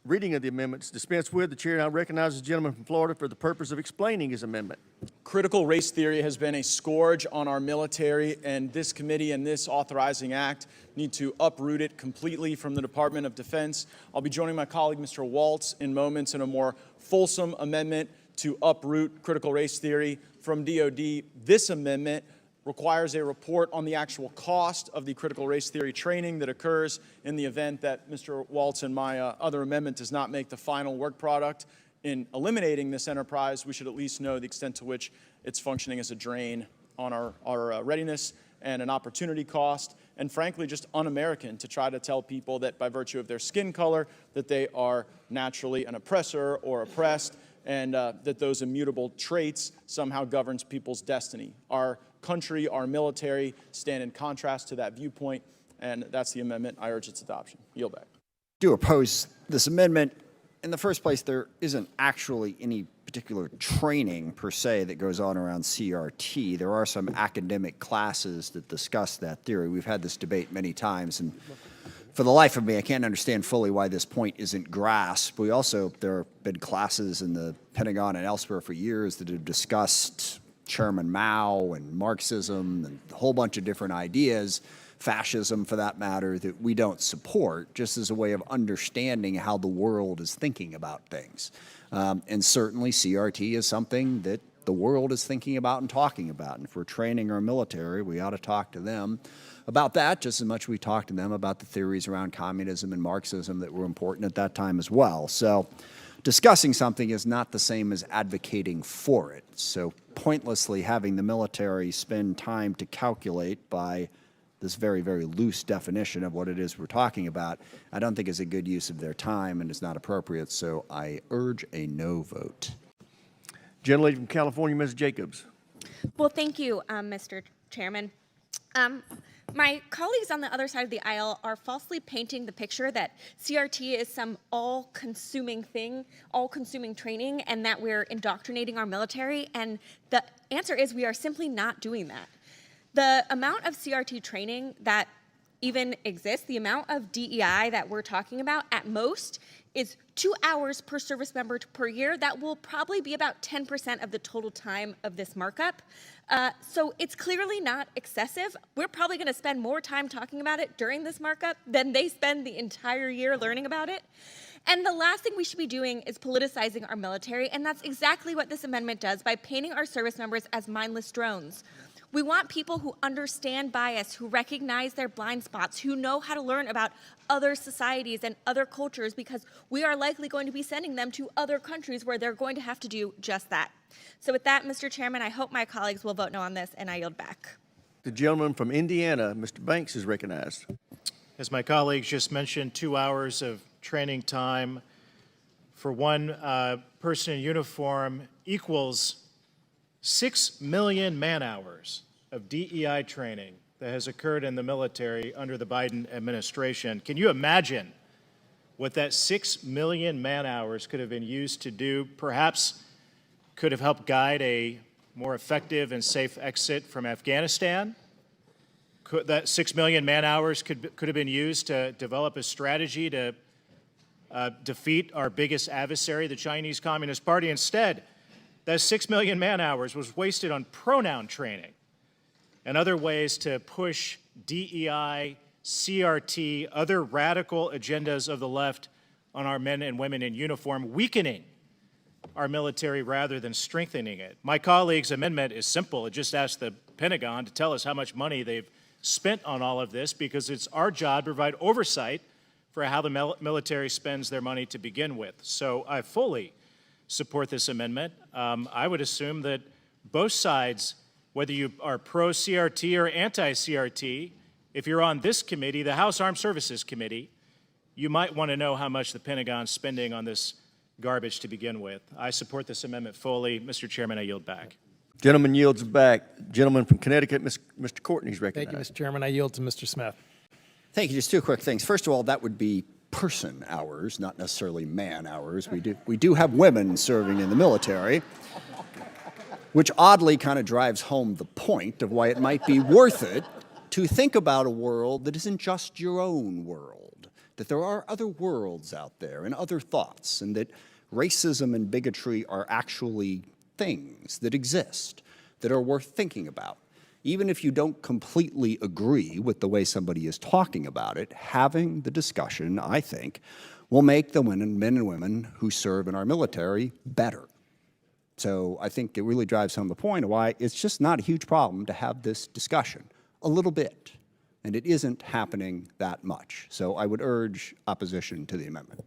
reading of the amendments dispensed with, the chair now recognizes the gentleman from Florida for the purpose of explaining his amendment. Critical race theory has been a scourge on our military, and this committee and this authorizing act need to uproot it completely from the Department of Defense. I'll be joining my colleague, Mr. Waltz, in moments in a more fulsome amendment to uproot critical race theory from DOD. This amendment requires a report on the actual cost of the critical race theory training that occurs in the event that Mr. Waltz and my other amendment does not make the final work product. In eliminating this enterprise, we should at least know the extent to which it's functioning as a drain on our readiness and an opportunity cost, and frankly, just un-American to try to tell people that by virtue of their skin color that they are naturally an oppressor or oppressed, and that those immutable traits somehow governs people's destiny. Our country, our military stand in contrast to that viewpoint, and that's the amendment. I urge its adoption. Yield back. Do oppose this amendment. In the first place, there isn't actually any particular training per se that goes on around CRT. There are some academic classes that discuss that theory. We've had this debate many times, and for the life of me, I can't understand fully why this point isn't grasped. There have been classes in the Pentagon and elsewhere for years that have discussed Chairman Mao and Marxism and a whole bunch of different ideas, fascism for that matter, that we don't support, just as a way of understanding how the world is thinking about things. And certainly CRT is something that the world is thinking about and talking about. And if we're training our military, we ought to talk to them about that just as much as we talk to them about the theories around communism and Marxism that were important at that time as well. So discussing something is not the same as advocating for it. So pointlessly having the military spend time to calculate by this very, very loose definition of what it is we're talking about, I don't think is a good use of their time and is not appropriate. So I urge a no vote. Gentlelady from California, Ms. Jacobs. Well, thank you, Mr. Chairman. My colleagues on the other side of the aisle are falsely painting the picture that CRT is some all-consuming thing, all-consuming training, and that we're indoctrinating our military. And the answer is we are simply not doing that. The amount of CRT training that even exists, the amount of DEI that we're talking about at most is 2 hours per service member per year. That will probably be about 10% of the total time of this markup. So it's clearly not excessive. We're probably going to spend more time talking about it during this markup than they spend the entire year learning about it. And the last thing we should be doing is politicizing our military, and that's exactly what this amendment does by painting our service members as mindless drones. We want people who understand bias, who recognize their blind spots, who know how to learn about other societies and other cultures, because we are likely going to be sending them to other countries where they're going to have to do just that. So with that, Mr. Chairman, I hope my colleagues will vote no on this, and I yield back. The gentleman from Indiana, Mr. Banks, is recognized. As my colleagues just mentioned, 2 hours of training time for one person in uniform equals 6 million man-hours of DEI training that has occurred in the military under the Biden administration. Can you imagine what that 6 million man-hours could have been used to do? Perhaps could have helped guide a more effective and safe exit from Afghanistan. That 6 million man-hours could have been used to develop a strategy to defeat our biggest adversary, the Chinese Communist Party. Instead, that 6 million man-hours was wasted on pronoun training and other ways to push DEI, CRT, other radical agendas of the left on our men and women in uniform, weakening our military rather than strengthening it. My colleague's amendment is simple. It just asks the Pentagon to tell us how much money they've spent on all of this, because it's our job to provide oversight for how the military spends their money to begin with. So I fully support this amendment. I would assume that both sides, whether you are pro-CRT or anti-CRT, if you're on this committee, the House Armed Services Committee, you might want to know how much the Pentagon's spending on this garbage to begin with. I support this amendment fully. Mr. Chairman, I yield back. Gentleman yields back. Gentleman from Connecticut, Mr. Courtney is recognized. Thank you, Mr. Chairman. I yield to Mr. Smith. Thank you. Just two quick things. First of all, that would be person hours, not necessarily man hours. We do have women serving in the military, which oddly kind of drives home the point of why it might be worth it to think about a world that isn't just your own world, that there are other worlds out there and other thoughts, and that racism and bigotry are actually things that exist that are worth thinking about. Even if you don't completely agree with the way somebody is talking about it, having the discussion, I think, will make the men and women who serve in our military better. So I think it really drives home the point of why it's just not a huge problem to have this discussion, a little bit, and it isn't happening that much. So I would urge opposition to the amendment.